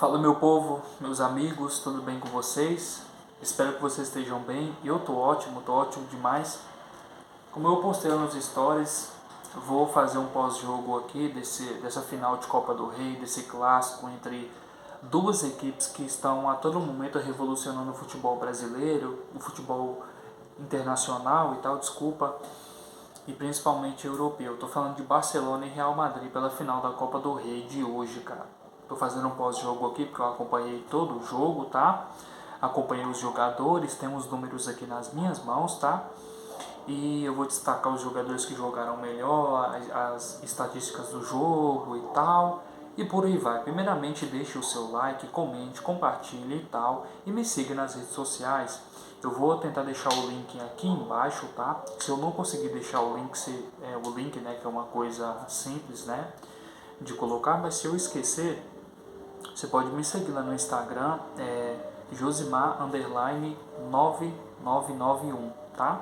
Fala meu povo, meus amigos, tudo bem com vocês? Espero que vocês estejam bem. Eu tô ótimo demais. Como eu postei nos stories, vou fazer um pós-jogo aqui dessa final de Copa do Rei, desse clássico entre duas equipes que estão a todo momento revolucionando o futebol brasileiro, o futebol internacional e tal, desculpa, e principalmente europeu. Tô falando de Barcelona e Real Madrid pela final da Copa do Rei de hoje, cara. Tô fazendo um pós-jogo aqui porque eu acompanhei todo o jogo, tá? Acompanhei os jogadores, temos números aqui nas minhas mãos, tá? E eu vou destacar os jogadores que jogaram melhor, as estatísticas do jogo e tal. E por aí vai. Primeiramente, deixe o seu like, comente, compartilhe e tal. E me siga nas redes sociais. Eu vou tentar deixar o link aqui embaixo, tá? Se eu não conseguir deixar o link, né, que é uma coisa simples, né, de colocar, mas se eu esquecer, você pode me seguir lá no Instagram, Josimar_9991, tá?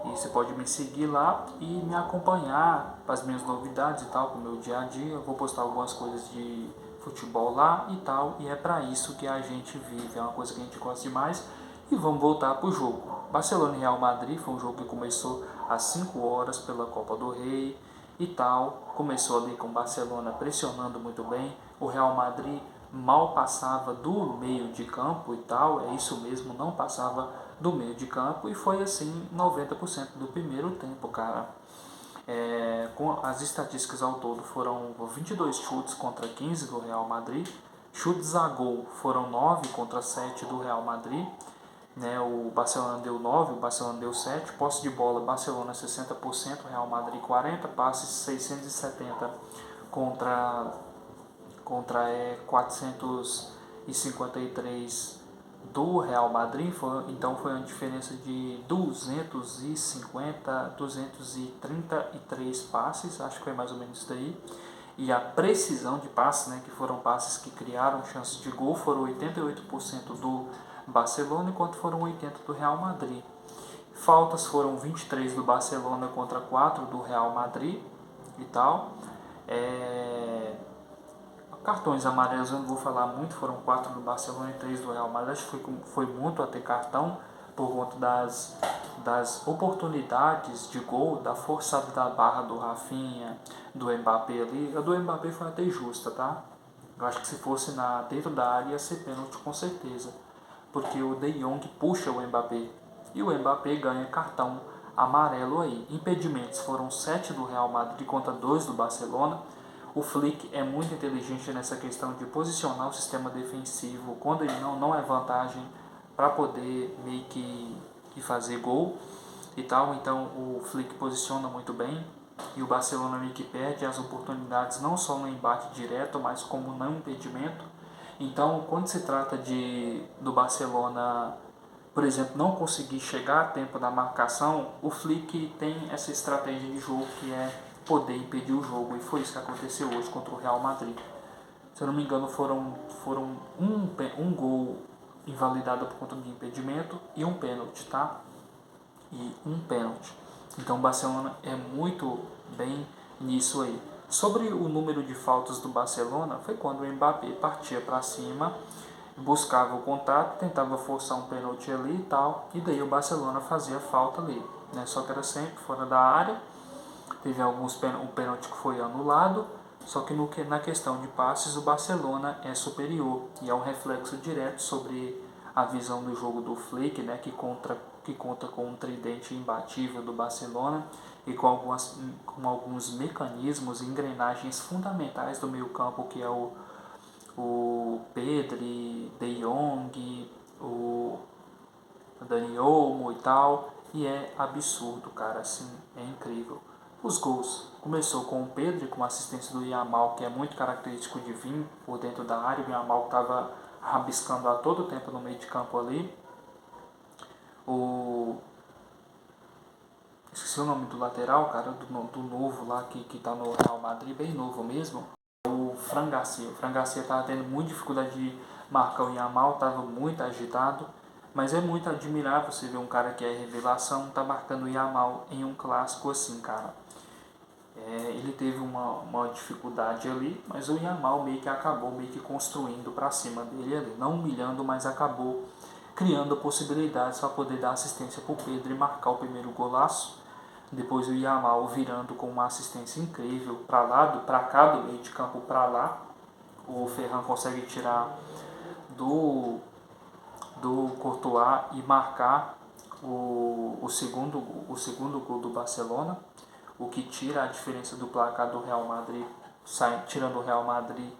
E você pode me seguir lá e me acompanhar para as minhas novidades e tal, com o meu dia a dia. Eu vou postar algumas coisas de futebol lá e tal, e é para isso que a gente vive, é uma coisa que a gente gosta demais. E vamos voltar para o jogo. Barcelona e Real Madrid foi um jogo que começou às 5 horas pela Copa do Rei e tal. Começou ali com o Barcelona pressionando muito bem, o Real Madrid mal passava do meio de campo e tal, é isso mesmo, não passava do meio de campo, e foi assim 90% do primeiro tempo, cara. Com as estatísticas ao todo foram 22 chutes contra 15 do Real Madrid, chutes a gol foram 9 contra 7 do Real Madrid, né? O Barcelona deu 9, o Barcelona deu 7, posse de bola, Barcelona 60%, Real Madrid 40%, passes 670 contra 453 do Real Madrid, então foi uma diferença de 233 passes, acho que foi mais ou menos isso daí. E a precisão de passes, né, que foram passes que criaram chances de gol, foram 88% do Barcelona, enquanto foram 80% do Real Madrid. Faltas foram 23 do Barcelona contra 4 do Real Madrid e tal. Cartões amarelos eu não vou falar muito, foram 4 do Barcelona e 3 do Real Madrid. Acho que foi muito a ter cartão por conta das oportunidades de gol, da forçada da barra do Rafinha, do Mbappé ali. A do Mbappé foi até justa, tá? Eu acho que se fosse dentro da área ia ser pênalti com certeza, porque o De Jong puxa o Mbappé e o Mbappé ganha cartão amarelo aí. Impedimentos foram 7 do Real Madrid contra 2 do Barcelona. O Flick é muito inteligente nessa questão de posicionar o sistema defensivo quando ele não é vantagem, para poder meio que fazer gol e tal. Então o Flick posiciona muito bem e o Barcelona meio que perde as oportunidades não só no embate direto, mas como no impedimento. Então, quando se trata do Barcelona, por exemplo, não conseguir chegar a tempo da marcação, o Flick tem essa estratégia de jogo que é poder impedir o jogo, e foi isso que aconteceu hoje contra o Real Madrid. Se eu não me engano, foram um gol invalidado por conta de impedimento e um pênalti, tá? E um pênalti. Então o Barcelona é muito bem nisso aí. Sobre o número de faltas do Barcelona, foi quando o Mbappé partia para cima, buscava o contato, tentava forçar um pênalti ali e tal, e daí o Barcelona fazia falta ali, né? Só que era sempre fora da área. Teve um pênalti que foi anulado, só que na questão de passes o Barcelona é superior, e é um reflexo direto sobre a visão do jogo do Flick, né, que conta com um tridente imbatível do Barcelona e com alguns mecanismos e engrenagens fundamentais do meio campo, que é o Pedri, De Jong, o Dani Olmo e tal, e é absurdo, cara, assim, é incrível. Os gols, começou com o Pedro, com a assistência do Yamal, que é muito característico de vir por dentro da área. O Yamal estava rabiscando a todo tempo no meio de campo ali. Esqueci o nome do lateral, cara, do novo lá, que tá no Real Madrid, bem novo mesmo. O Fran Garcia. O Fran Garcia estava tendo muita dificuldade de marcar o Yamal, estava muito agitado. Mas é muito admirável você ver um cara que é revelação tá marcando o Yamal em um clássico assim, cara. Ele teve uma dificuldade ali, mas o Yamal meio que acabou meio que construindo para cima dele ali, não humilhando, mas acabou criando possibilidades para poder dar assistência para o Pedro e marcar o primeiro golaço. Depois o Yamal virando com uma assistência incrível para cá do meio de campo para lá. O Ferran consegue tirar do Courtois e marcar o segundo gol do Barcelona, o que tira a diferença do placar do Real Madrid, tirando o Real Madrid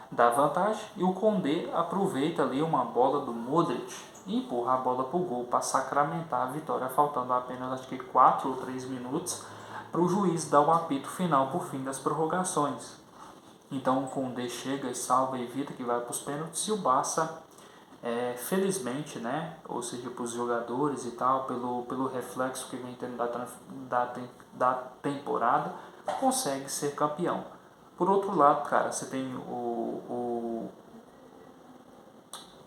da vantagem. E o Koundé aproveita ali uma bola do Modric e empurra a bola para o gol para sacramentar a vitória, faltando apenas acho que 4 ou 3 minutos para o juiz dar o apito final por fim das prorrogações. Então o Koundé chega e salva e evita que vai para os pênaltis, e o Barça, felizmente, né, ou seja, para os jogadores e tal, pelo reflexo que vem tendo da temporada, consegue ser campeão. Por outro lado, cara, você tem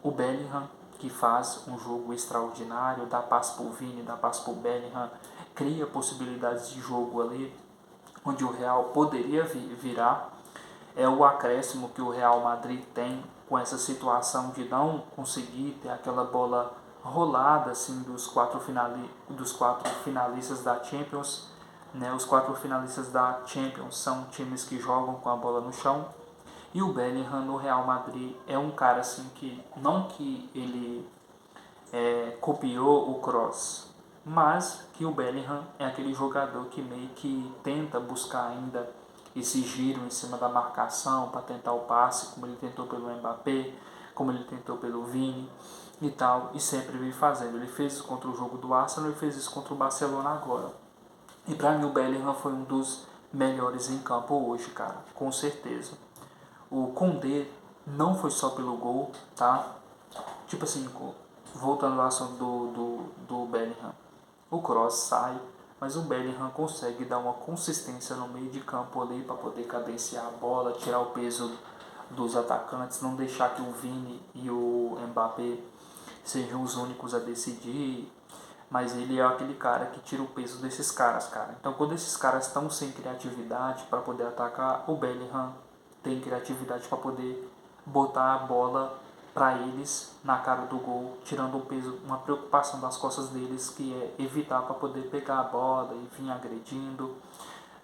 o Bellingham, que faz um jogo extraordinário, dá passe para o Vini, dá passe para o Bellingham, cria possibilidades de jogo ali, onde o Real poderia virar. É o acréscimo que o Real Madrid tem com essa situação de não conseguir ter aquela bola rolada assim dos quatro finalistas da Champions, né? Os 4 finalistas da Champions são times que jogam com a bola no chão, e o Bellingham no Real Madrid é um cara assim que não que ele copiou o Kroos, mas que o Bellingham é aquele jogador que meio que tenta buscar ainda esse giro em cima da marcação para tentar o passe, como ele tentou pelo Mbappé, como ele tentou pelo Vini e tal, e sempre vem fazendo. Ele fez isso contra o jogo do Arsenal e fez isso contra o Barcelona agora. E para mim o Bellingham foi um dos melhores em campo hoje, cara, com certeza. O Koundé não foi só pelo gol, tá? Tipo assim, voltando ao assunto do Bellingham, o Kroos sai, mas o Bellingham consegue dar uma consistência no meio de campo ali para poder cadenciar a bola, tirar o peso dos atacantes, não deixar que o Vini e o Mbappé sejam os únicos a decidir. Mas ele é aquele cara que tira o peso desses caras, cara. Então quando esses caras estão sem criatividade para poder atacar, o Bellingham tem criatividade para poder botar a bola para eles na cara do gol, tirando um peso, uma preocupação das costas deles, que é evitar para poder pegar a bola e vir agredindo,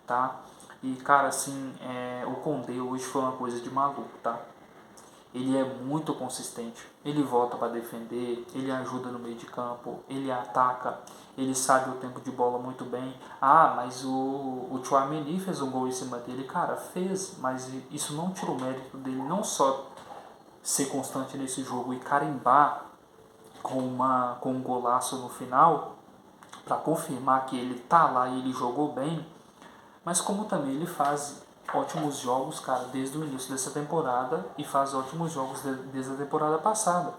tá? E cara, assim, o Koundé hoje foi uma coisa de maluco, tá? Ele é muito consistente, ele volta para defender, ele ajuda no meio de campo, ele ataca, ele sabe o tempo de bola muito bem. Ah, mas o Tchouaméni fez um gol em cima dele, cara, fez, mas isso não tira o mérito dele, não só ser constante nesse jogo e carimbar com um golaço no final, para confirmar que ele tá lá e ele jogou bem, mas como também ele faz ótimos jogos, cara, desde o início dessa temporada, e faz ótimos jogos desde a temporada passada.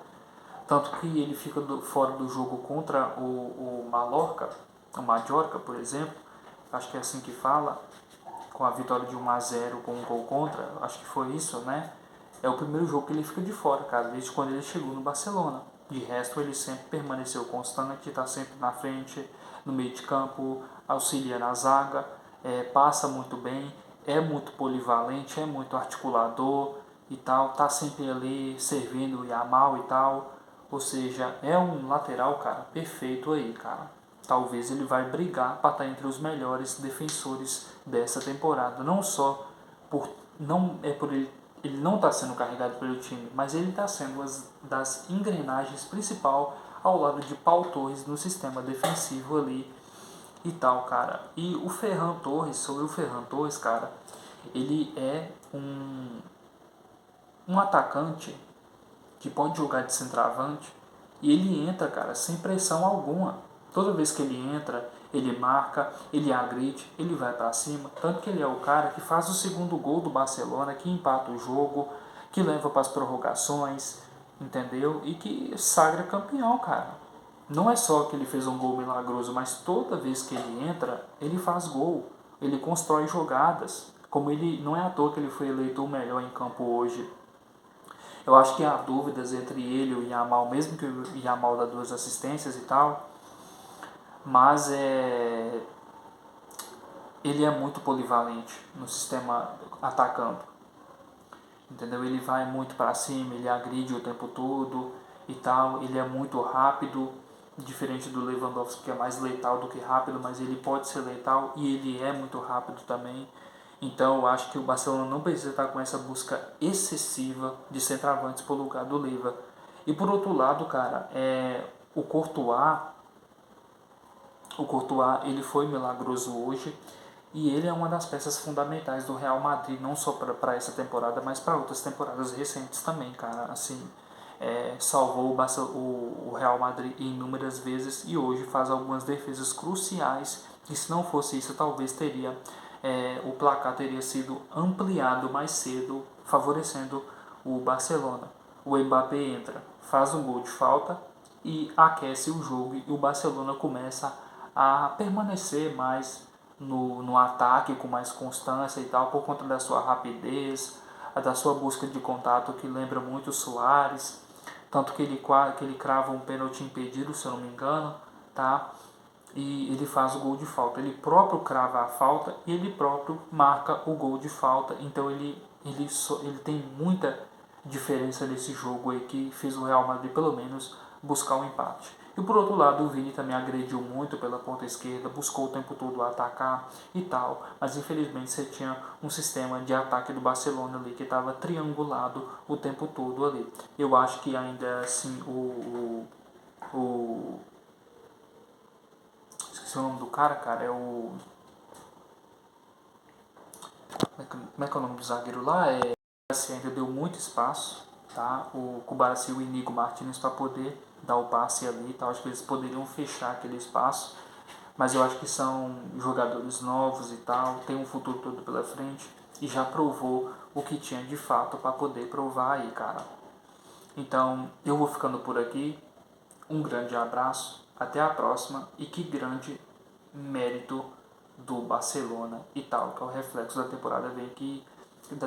Tanto que ele fica fora do jogo contra o Mallorca, por exemplo, acho que é assim que fala, com a vitória de 1-0 com um gol contra, acho que foi isso, né? É o primeiro jogo que ele fica de fora, cara, desde quando ele chegou no Barcelona. De resto, ele sempre permaneceu constante, está sempre na frente, no meio de campo, auxilia na zaga, passa muito bem, é muito polivalente, é muito articulador e tal, tá sempre ali servindo o Yamal e tal. Ou seja, é um lateral, cara, perfeito aí, cara. Talvez ele vai brigar para estar entre os melhores defensores dessa temporada. Não só por não é por ele não está sendo carregado pelo time, mas ele está sendo das engrenagens principal ao lado de Pau Torres no sistema defensivo ali e tal, cara. E o Ferran Torres, sobre o Ferran Torres, cara, ele é um atacante que pode jogar de centroavante e ele entra, cara, sem pressão alguma. Toda vez que ele entra, ele marca, ele agride, ele vai para cima. Tanto que ele é o cara que faz o segundo gol do Barcelona, que empata o jogo, que leva para as prorrogações, entendeu? E que sagra campeão, cara. Não é só que ele fez um gol milagroso, mas toda vez que ele entra, ele faz gol. Ele constrói jogadas. Como ele não é à toa que ele foi eleito o melhor em campo hoje. Eu acho que há dúvidas entre ele e o Yamal, mesmo que o Yamal dá 2 assistências e tal, mas ele é muito polivalente no sistema atacando. Entendeu? Ele vai muito para cima, ele agride o tempo todo e tal, ele é muito rápido, diferente do Lewandowski, que é mais letal do que rápido, mas ele pode ser letal e ele é muito rápido também. Então eu acho que o Barcelona não precisa estar com essa busca excessiva de centroavantes por lugar do Leva. E por outro lado, cara, o Courtois, ele foi milagroso hoje e ele é uma das peças fundamentais do Real Madrid, não só para essa temporada, mas para outras temporadas recentes também, cara. Assim, salvou o Real Madrid inúmeras vezes e hoje faz algumas defesas cruciais. E se não fosse isso, talvez o placar teria sido ampliado mais cedo, favorecendo o Barcelona. O Mbappé entra, faz um gol de falta e aquece o jogo e o Barcelona começa a permanecer mais no ataque com mais constância e tal, por conta da sua rapidez, da sua busca de contato que lembra muito o Suárez, tanto que ele crava um pênalti impedido, se eu não me engano, tá? E ele faz o gol de falta. Ele próprio crava a falta e ele próprio marca o gol de falta. Então ele tem muita diferença nesse jogo aí que fez o Real Madrid pelo menos buscar um empate. E por outro lado, o Vini também agrediu muito pela ponta esquerda, buscou o tempo todo atacar e tal, mas infelizmente você tinha um sistema de ataque do Barcelona ali que estava triangulado o tempo todo ali. Eu acho que ainda assim o esqueci o nome do cara, é o. Como é que é o nome do zagueiro lá? Assim, ainda deu muito espaço, tá? O Kubarasi e o Inigo Martins para poder dar o passe ali, tá? Acho que eles poderiam fechar aquele espaço, mas eu acho que são jogadores novos e tal, tem um futuro todo pela frente e já provou o que tinha de fato para poder provar aí, cara. Então, eu vou ficando por aqui. Um grande abraço, até a próxima e que grande mérito do Barcelona e tal, que é o reflexo da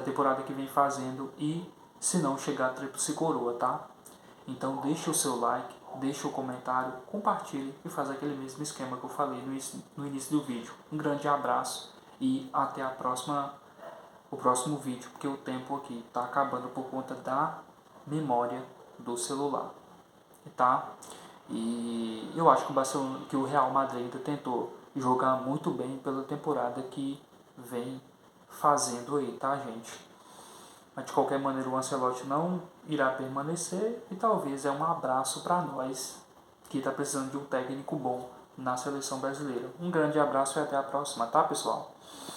temporada que vem fazendo e se não chegar a tríplice coroa, tá? Então deixa o seu like, deixa o comentário, compartilhe e faz aquele mesmo esquema que eu falei no início do vídeo. Um grande abraço e até o próximo vídeo, porque o tempo aqui está acabando por conta da memória do celular, tá? E eu acho que o Real Madrid ainda tentou jogar muito bem pela temporada que vem fazendo aí, tá, gente? Mas de qualquer maneira o Ancelotti não irá permanecer e talvez é um abraço para nós que está precisando de um técnico bom na seleção brasileira. Um grande abraço e até a próxima, tá, pessoal?